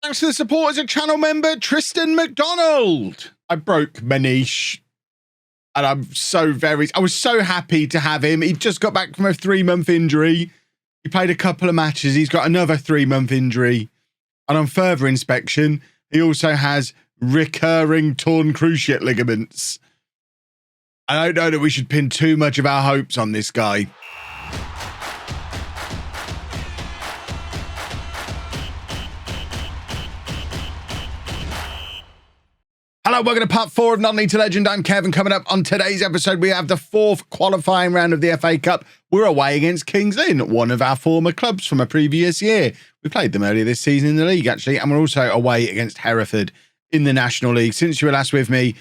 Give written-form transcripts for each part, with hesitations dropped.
Thanks to the support as a channel member, Tristan McDonald. I broke Manish. And I was so happy to have him. He just got back from a 3-month injury. He played a couple of matches. He's got another 3-month injury. And on further inspection, he also has recurring torn cruciate ligaments. I don't know that we should pin too much of our hopes on this guy. Hello, welcome to part 4 of Not Need to Legend. I'm Kevin. Coming up on today's episode, we have the 4th qualifying round of the FA Cup. We're away against Kings Lynn, one of our former clubs from a previous year. We played them earlier this season in the league, actually, and we're also away against Hereford in the National League. Since you were last with me,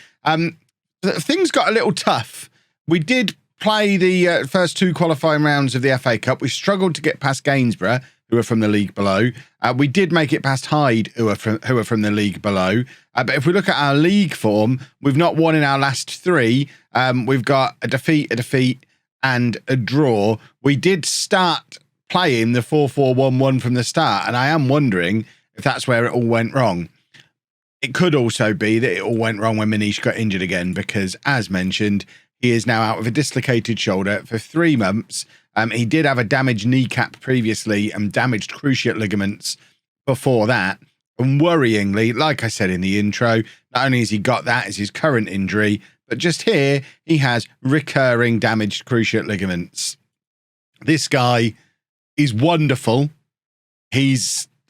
things got a little tough. We did play the first 2 qualifying rounds of the FA Cup. We struggled to get past Gainsborough, who are from the league below. We did make it past Hyde, who are from the league below. But if we look at our league form, we've not won in our last 3. We've got a defeat, and a draw. We did start playing the 4-4-1-1 from the start, and I am wondering if that's where it all went wrong. It could also be that it all went wrong when Manish got injured again, because, as mentioned, he is now out with a dislocated shoulder for 3 months. He did have a damaged kneecap previously and damaged cruciate ligaments before that. And worryingly, like I said in the intro, not only has he got that as his current injury, but just here, he has recurring damaged cruciate ligaments. This guy is wonderful. He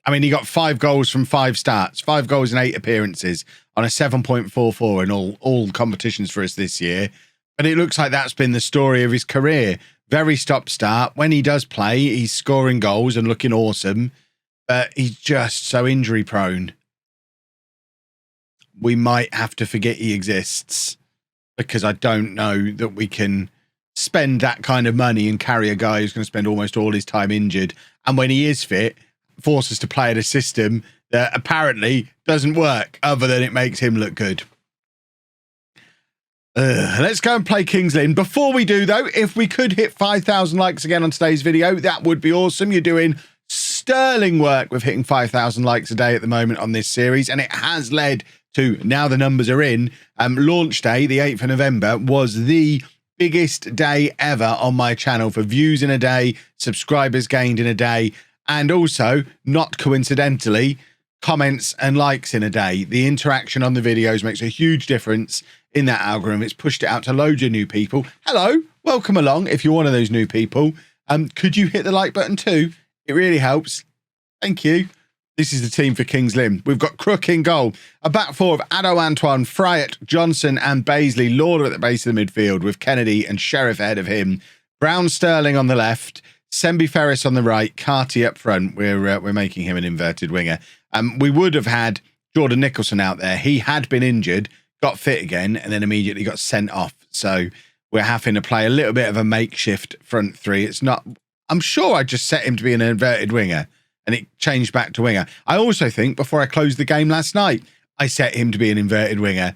got 5 goals from 5 starts, 5 goals in 8 appearances on a 7.44 in all competitions for us this year. And it looks like that's been the story of his career. Very stop-start. When he does play, he's scoring goals and looking awesome, but he's just so injury-prone. We might have to forget he exists, because I don't know that we can spend that kind of money and carry a guy who's going to spend almost all his time injured, and when he is fit, force us to play in a system that apparently doesn't work, other than it makes him look good. Let's go and play Kings Lynn. Before we do, though, if we could hit 5,000 likes again on today's video, that would be awesome. You're doing sterling work with hitting 5,000 likes a day at the moment on this series, and it has led to, now the numbers are in, launch day, the 8th of November, was the biggest day ever on my channel for views in a day, subscribers gained in a day, and also, not coincidentally, comments and likes in a day. The interaction on the videos makes a huge difference in that algorithm. It's pushed it out to loads of new people. Hello, welcome along. If you're one of those new people, could you hit the like button too? It really helps. Thank you. This is the team for Kings Lynn. We've got Crook in goal, a back 4 of Addo Antoine, Fryatt, Johnson and Baisley, Lauder at the base of the midfield with Kennedy and Sheriff ahead of him, Brown Sterling on the left, Sembi Ferris on the right, Carty up front. We're making him an inverted winger. We would have had Jordan Nicholson out there. He had been injured, got fit again, and then immediately got sent off. So we're having to play a little bit of a makeshift front 3. It's not, I'm sure I just set him to be an inverted winger and it changed back to winger. I also think before I closed the game last night, I set him to be an inverted winger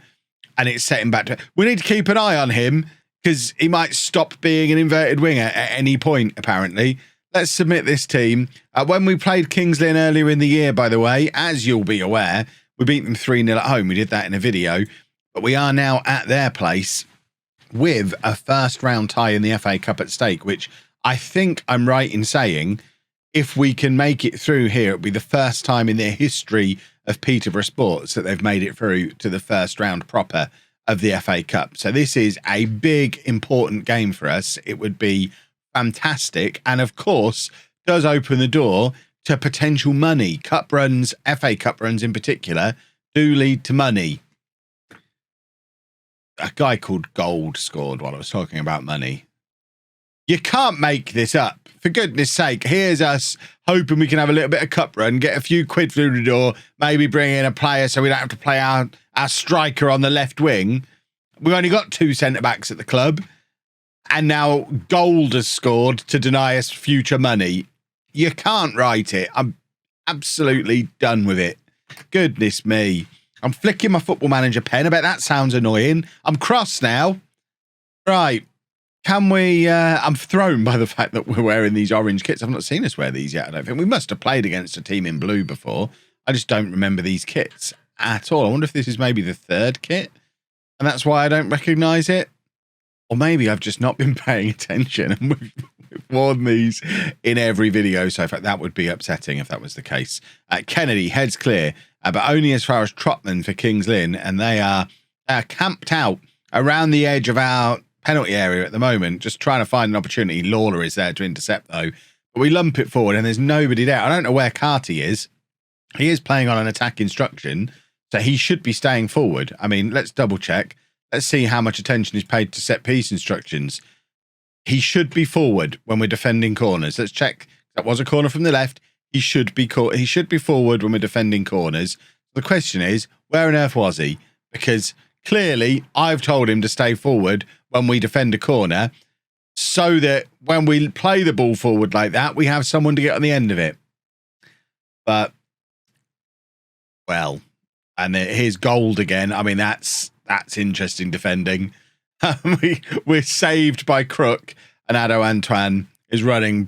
and it set him back to, we need to keep an eye on him because he might stop being an inverted winger at any point, apparently. Let's submit this team. When we played Kings Lynn earlier in the year, by the way, as you'll be aware, we beat them 3-0 at home. We did that in a video. But we are now at their place with a first round tie in the FA Cup at stake, which I think I'm right in saying, if we can make it through here, it'll be the first time in their history of Peterborough Sports that they've made it through to the first round proper of the FA Cup. So this is a big, important game for us. It would be fantastic. And of course, does open the door to potential money. Cup runs, FA Cup runs in particular, do lead to money. A guy called Gold scored while I was talking about money. You can't make this up. For goodness sake, here's us hoping we can have a little bit of cup run, get a few quid through the door, maybe bring in a player so we don't have to play our striker on the left wing. We've only got 2 centre-backs at the club, and now Gold has scored to deny us future money. You can't write it. I'm absolutely done with it. Goodness me. I'm flicking my Football Manager pen. I bet that sounds annoying. I'm cross now. Right. Can we... I'm thrown by the fact that we're wearing these orange kits. I've not seen us wear these yet, I don't think. We must have played against a team in blue before. I just don't remember these kits at all. I wonder if this is maybe the third kit, and that's why I don't recognise it. Or maybe I've just not been paying attention and we've worn these in every video so far. That would be upsetting if that was the case. Kennedy, heads clear, but only as far as Trotman for Kings Lynn, and they are camped out around the edge of our penalty area at the moment, just trying to find an opportunity. Lawler is there to intercept, though. But we lump it forward, and there's nobody there. I don't know where Carty is. He is playing on an attack instruction, so he should be staying forward. I mean, let's double-check. Let's see how much attention is paid to set-piece instructions. He should be forward when we're defending corners. Let's check. That was a corner from the left. He should be forward when we're defending corners. The question is, where on earth was he? Because clearly, I've told him to stay forward when we defend a corner so that when we play the ball forward like that, we have someone to get on the end of it. But, well, and here's Gold again. I mean, that's interesting defending. We're saved by Crook, and Ado Antoine is running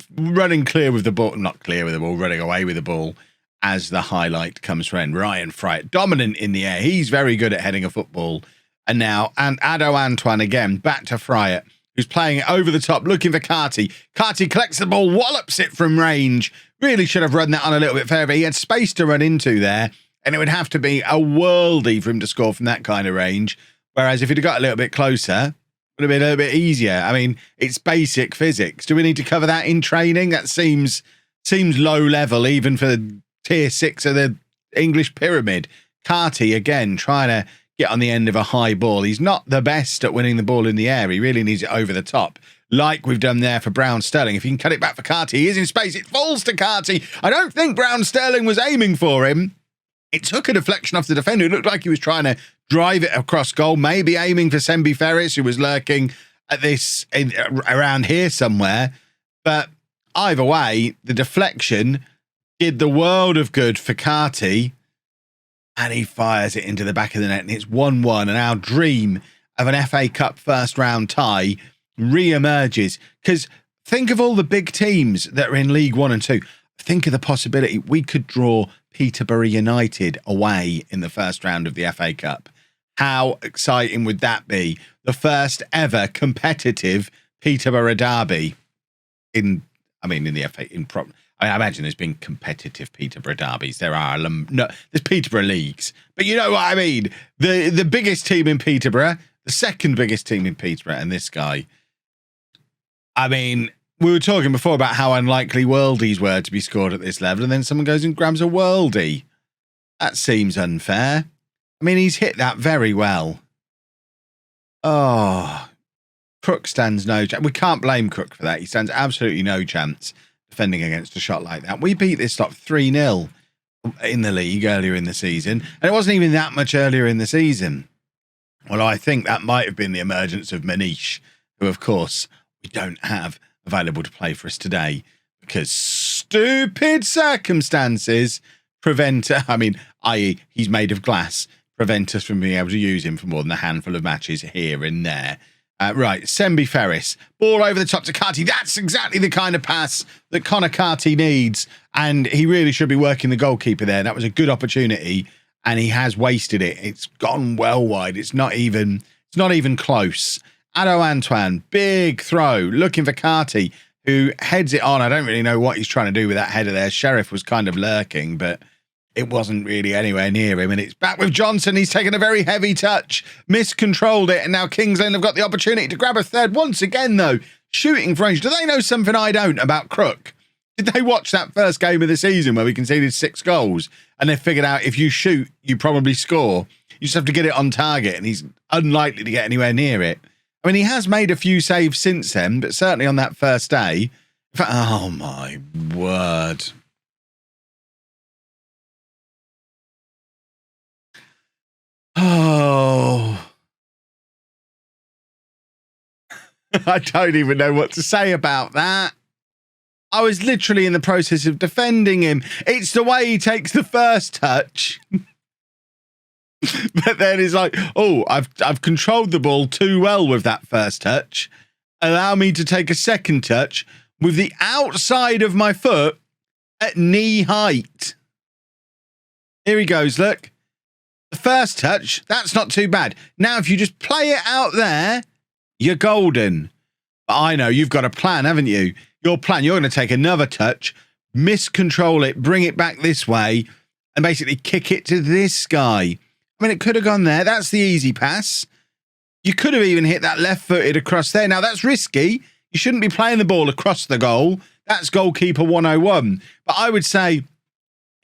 clear with the ball. Not clear with the ball, running away with the ball as the highlight comes from Ryan Fright. Dominant in the air. He's very good at heading a football. And now, and Ado Antoine again, back to Friat, who's playing it over the top, looking for Carty. Carty collects the ball, wallops it from range. Really should have run that on a little bit further. He had space to run into there, and it would have to be a worldie for him to score from that kind of range. Whereas if he'd have got a little bit closer, it would have been a little bit easier. I mean, it's basic physics. Do we need to cover that in training? That seems low level, even for tier 6 of the English pyramid. Carty, again, trying to get on the end of a high ball. He's not the best at winning the ball in the air. He really needs it over the top, like we've done there for Brown Sterling. If he can cut it back for Carty, he is in space. It falls to Carty. I don't think Brown Sterling was aiming for him. It took a deflection off the defender. It looked like he was trying to drive it across goal, maybe aiming for Sembi Ferris, who was lurking at this around here somewhere. But either way, the deflection did the world of good for Carty, and he fires it into the back of the net, and it's 1-1, and our dream of an FA Cup first round tie re-emerges. Because think of all the big teams that are in League 1 and 2. Think of the possibility we could draw Peterborough United away in the first round of the FA Cup. How exciting would that be? The first ever competitive Peterborough derby in the FA. I imagine there's been competitive Peterborough derbies. There's Peterborough leagues, but you know what I mean. The biggest team in Peterborough, the second biggest team in Peterborough, and this guy. I mean, we were talking before about how unlikely worldies were to be scored at this level, and then someone goes and grabs a worldie. That seems unfair. I mean, he's hit that very well. Oh, Crook stands no chance. We can't blame Crook for that. He stands absolutely no chance defending against a shot like that. We beat this lot 3-0 in the league earlier in the season, and it wasn't even that much earlier in the season. Well, I think that might have been the emergence of Manish, who, of course, we don't have available to play for us today because stupid circumstances prevent, i.e. he's made of glass, prevent us from being able to use him for more than a handful of matches here and there. Right, Sembi Ferris, ball over the top to Carty. That's exactly the kind of pass that Connor Carty needs, and he really should be working the goalkeeper there. That was a good opportunity, and he has wasted it. It's gone well wide. It's not even close. Ado Antoine, big throw, looking for Carty, who heads it on. I don't really know what he's trying to do with that header there. Sheriff was kind of lurking, but it wasn't really anywhere near him. And it's back with Johnson. He's taken a very heavy touch, miscontrolled it, and now Kings Lynn have got the opportunity to grab a third. Once again, though, shooting for range. Do they know something I don't about Crook? Did they watch that first game of the season where we conceded 6 goals and they figured out if you shoot, you probably score? You just have to get it on target, and he's unlikely to get anywhere near it. I mean, he has made a few saves since then, but certainly on that first day. Oh, my word. Oh. I don't even know what to say about that. I was literally in the process of defending him. It's the way he takes the first touch. But then it's like, oh, I've controlled the ball too well with that first touch. Allow me to take a second touch with the outside of my foot at knee height. Here he goes, look. The first touch, that's not too bad. Now, if you just play it out there, you're golden. But I know you've got a plan, haven't you? Your plan, you're going to take another touch, miscontrol it, bring it back this way, and basically kick it to this guy. I mean, it could have gone there. That's the easy pass. You could have even hit that left-footed across there. Now, that's risky. You shouldn't be playing the ball across the goal. That's goalkeeper 101. But I would say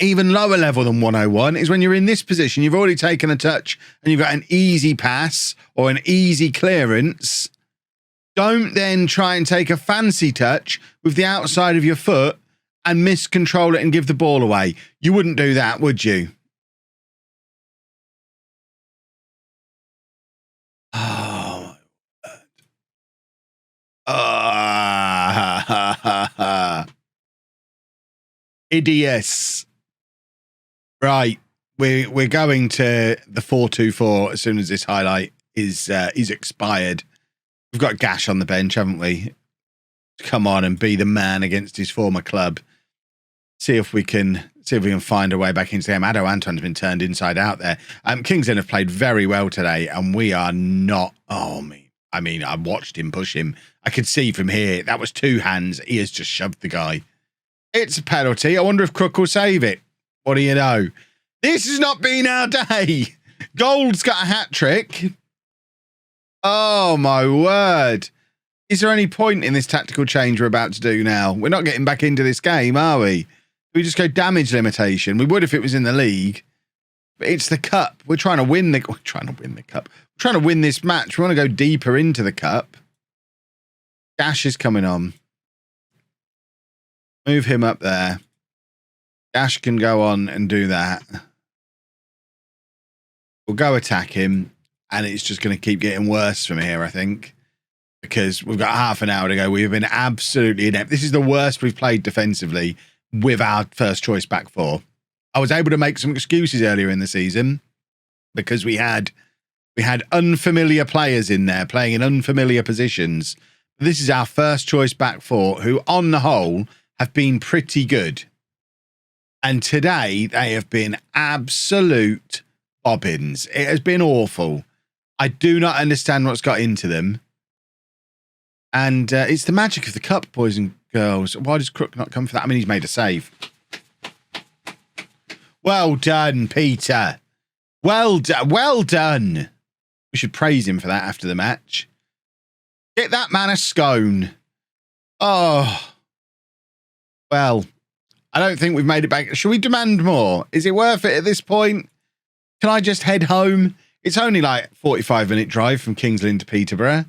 even lower level than 101 is when you're in this position. You've already taken a touch and you've got an easy pass or an easy clearance. Don't then try and take a fancy touch with the outside of your foot and miscontrol it and give the ball away. You wouldn't do that, would you? Oh, idiots. Right, we're going to the 4-2-4 as soon as this highlight is expired. We've got Gash on the bench, haven't we? Come on and be the man against his former club. See if we can find a way back into the game. Ado Anton's been turned inside out there. Kings Lynn have played very well today, and we are not. Oh, I mean, I watched him push him. I could see from here that was two hands. He has just shoved the guy. It's a penalty. I wonder if Crook will save it. What do you know? This has not been our day. Gold's got a hat trick. Oh, my word. Is there any point in this tactical change we're about to do now? We're not getting back into this game, are we? We just go damage limitation. We would if it was in the league. But it's the cup. We're trying to win the cup. We're trying to win this match. We want to go deeper into the cup. Dash is coming on. Move him up there. Dash can go on and do that. We'll go attack him, and it's just going to keep getting worse from here, I think, because we've got half an hour to go. We've been absolutely inept. This is the worst we've played defensively with our first choice back four. I was able to make some excuses earlier in the season because we had unfamiliar players in there playing in unfamiliar positions. This is our first choice back four, who on the whole have been pretty good. And today they have been absolute bobbins. It has been awful. I do not understand what's got into them. And it's the magic of the cup, boys and girls. Why does Crook not come for that? I mean, he's made a save. Well done, Peter. Well done. Well done. We should praise him for that after the match. Get that man a scone. Oh. Well, I don't think we've made it back. Should we demand more? Is it worth it at this point? Can I just head home? It's only like 45-minute drive from Kings Lynn to Peterborough.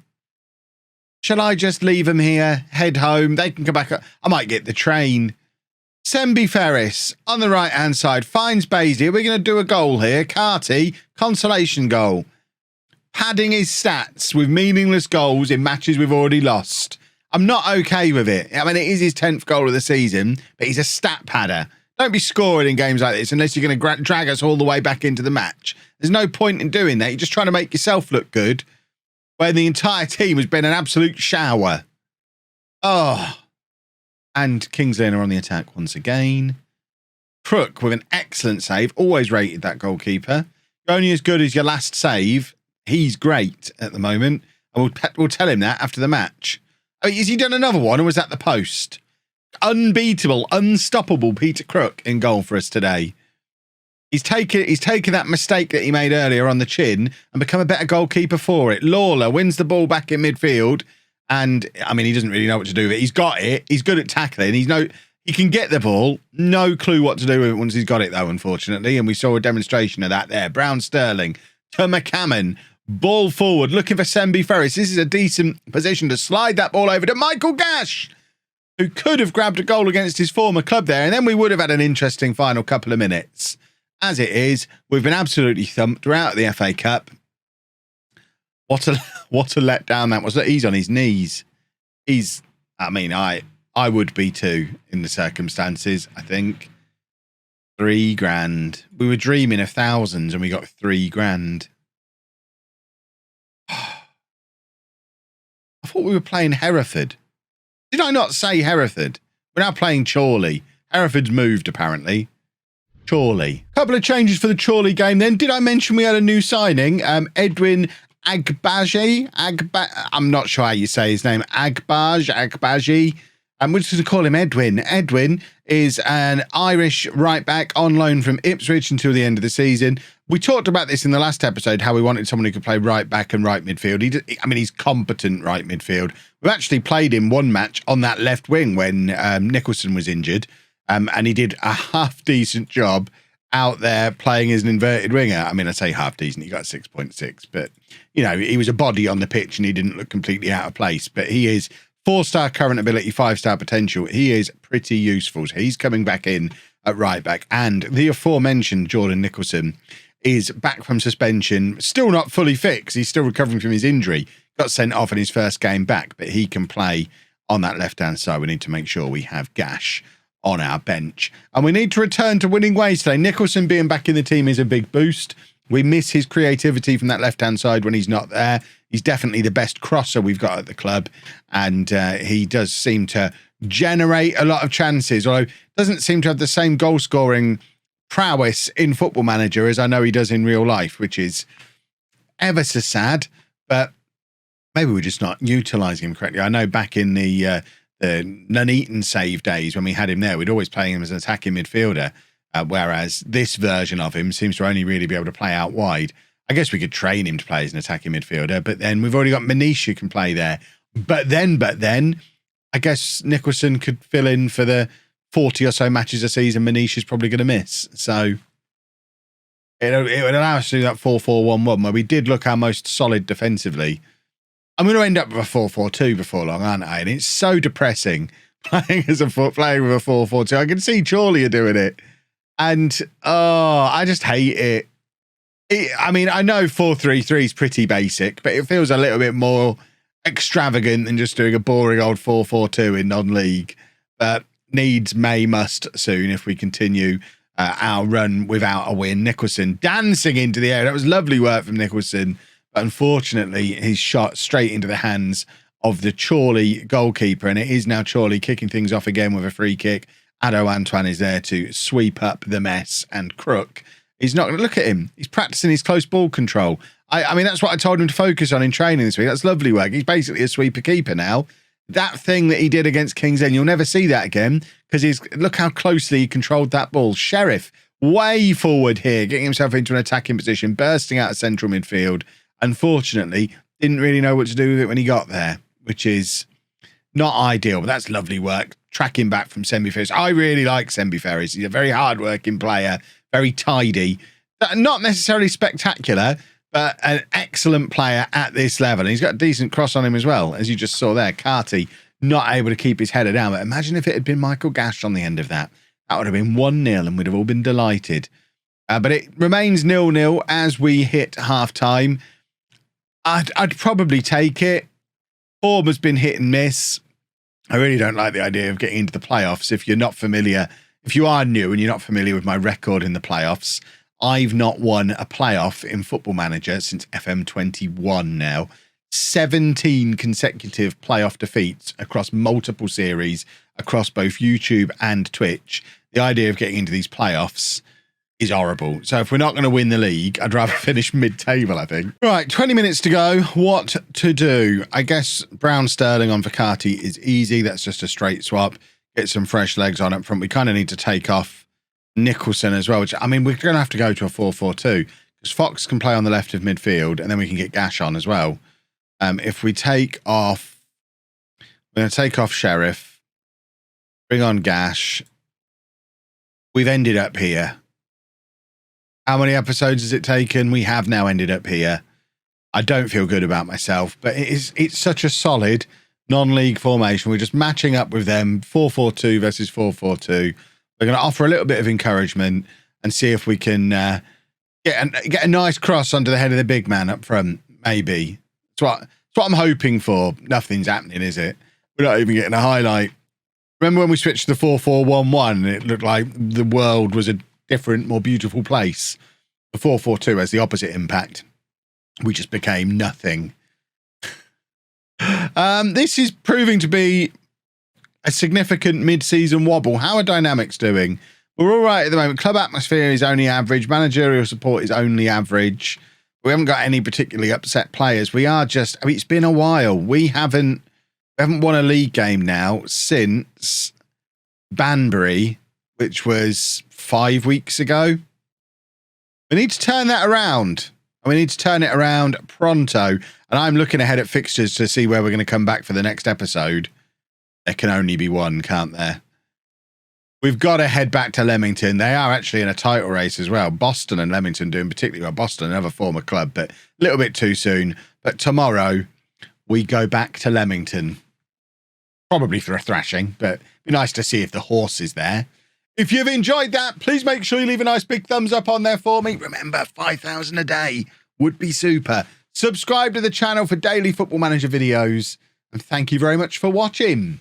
Shall I just leave them here, head home? They can come back. I might get the train. Sembi Ferris on the right-hand side finds Basie. We're going to do a goal here. Carty, consolation goal. Padding his stats with meaningless goals in matches we've already lost. I'm not okay with it. I mean, it is his 10th goal of the season, but he's a stat padder. Don't be scoring in games like this unless you're going to drag us all the way back into the match. There's no point in doing that. You're just trying to make yourself look good when the entire team has been an absolute shower. Oh. And Kings Lynn are on the attack once again. Crook with an excellent save. Always rated that goalkeeper. You're only as good as your last save. He's great at the moment. And we'll tell him that after the match. Oh, has he done another one or was that the post? Unbeatable, unstoppable Peter Crook in goal for us today. He's taken that mistake that he made earlier on the chin and become a better goalkeeper for it. Lawler wins the ball back in midfield. And, I mean, he doesn't really know what to do with it. He's got it. He's good at tackling. He can get the ball. No clue what to do with it once he's got it, though, unfortunately. And we saw a demonstration of that there. Brown Sterling to McCammon. Ball forward, looking for Sembi Ferris. This is a decent position to slide that ball over to Michael Gash, who could have grabbed a goal against his former club there. And then we would have had an interesting final couple of minutes. As it is, we've been absolutely thumped. We're out of the FA Cup. What a letdown that was. Look, he's on his knees. I would be too in the circumstances, I think. $3,000. We were dreaming of thousands and we got $3,000. I thought we were playing Hereford. Did I not say Hereford? We're now playing Chorley. Hereford's moved, apparently. Chorley. Couple of changes for the Chorley game then. Did I mention we had a new signing? Edwin Agbaji. I'm not sure how you say his name. Agbaji. We're just going to call him Edwin. Edwin is an Irish right back on loan from Ipswich until the end of the season. We talked about this in the last episode, how we wanted someone who could play right back and right midfield. He's competent right midfield. We've actually played him one match on that left wing when Nicholson was injured, and he did a half-decent job out there playing as an inverted winger. I say half-decent, he got 6.6, but, he was a body on the pitch and he didn't look completely out of place. But he is 4-star current ability, 5-star potential. He is pretty useful. So he's coming back in at right back. And the aforementioned Jordan Nicholson is back from suspension, still not fully fixed. He's still recovering from his injury. Got sent off in his first game back, but he can play on that left-hand side. We need to make sure we have Gash on our bench. And we need to return to winning ways today. Nicholson being back in the team is a big boost. We miss his creativity from that left-hand side when he's not there. He's definitely the best crosser we've got at the club, and he does seem to generate a lot of chances, although doesn't seem to have the same goal-scoring prowess in Football Manager as I know he does in real life, which is ever so sad, but maybe we're just not utilising him correctly. I know back in the Nuneaton save days when we had him there, we'd always play him as an attacking midfielder, whereas this version of him seems to only really be able to play out wide. I guess we could train him to play as an attacking midfielder, but then we've already got Manish who can play there. But then, I guess Nicholson could fill in for the 40 or so matches a season Manish is probably going to miss. So it would allow us to do that 4-4-1-1 where we did look our most solid defensively. I'm going to end up with a 4-4-2 before long, aren't I? And it's so depressing playing with a 4-4-2. I can see Chorley are doing it. And, I just hate it. I know 4-3-3 is pretty basic, but it feels a little bit more extravagant than just doing a boring old 4-4-2 in non-league. But needs must soon if we continue our run without a win. Nicholson dancing into the air. That was lovely work from Nicholson. But unfortunately, he's shot straight into the hands of the Chorley goalkeeper. And it is now Chorley kicking things off again with a free kick. Ado Antoine is there to sweep up the mess, and Crook, he's not going to look at him. He's practicing his close ball control. That's what I told him to focus on in training this week. That's lovely work. He's basically a sweeper keeper now. That thing that he did against Kings Lynn, you'll never see that again because look how closely he controlled that ball. Sheriff, way forward here, getting himself into an attacking position, bursting out of central midfield. Unfortunately, didn't really know what to do with it when he got there, which is not ideal, but that's lovely work. Tracking back from Sembi Ferris. I really like Sembi Ferris. He's a very hard-working player, very tidy. Not necessarily spectacular, but an excellent player at this level. And he's got a decent cross on him as well, as you just saw there. Carty not able to keep his header down. But imagine if it had been Michael Gash on the end of that. That would have been 1-0 and we'd have all been delighted. But it remains 0-0 as we hit half-time. I'd probably take it. Form has been hit and miss. I really don't like the idea of getting into the playoffs. If you are new and you're not familiar with my record in the playoffs, I've not won a playoff in Football Manager since FM21 now. 17 consecutive playoff defeats across multiple series, across both YouTube and Twitch. The idea of getting into these playoffs is horrible. So if we're not going to win the league, I'd rather finish mid-table, I think. Right, 20 minutes to go. What to do? I guess Brown Sterling on Vakati is easy. That's just a straight swap. Get some fresh legs on up front. We kind of need to take off Nicholson as well, which, we're going to have to go to a 4-4-2 because Fox can play on the left of midfield and then we can get Gash on as well. If we take off, we're going to take off Sheriff, bring on Gash. We've ended up here. How many episodes has it taken? We have now ended up here. I don't feel good about myself, but it's such a solid non-league formation. We're just matching up with them, 4-4-2 versus 4-4-2. We're going to offer a little bit of encouragement and see if we can get a nice cross onto the head of the big man up front, maybe. It's what I'm hoping for. Nothing's happening, is it? We're not even getting a highlight. Remember when we switched to the 4-4-1-1 and it looked like the world was a different, more beautiful place? The 4-4-2 has the opposite impact. We just became nothing. This is proving to be a significant mid-season wobble. How are Dynamics doing? We're all right at the moment. Club atmosphere is only average. Managerial support is only average. We haven't got any particularly upset players. We are just, I mean, it's been a while. We haven't won a league game now since Banbury, which was 5 weeks ago. We need to turn that around. And we need to turn it around pronto. And I'm looking ahead at fixtures to see where we're going to come back for the next episode. There can only be one, can't there? We've got to head back to Leamington. They are actually in a title race as well. Boston and Leamington doing particularly well. Boston, another former club, but a little bit too soon. But tomorrow, we go back to Leamington. Probably for a thrashing, but it'd be nice to see if the horse is there. If you've enjoyed that, please make sure you leave a nice big thumbs up on there for me. Remember, 5,000 a day would be super. Subscribe to the channel for daily Football Manager videos. And thank you very much for watching.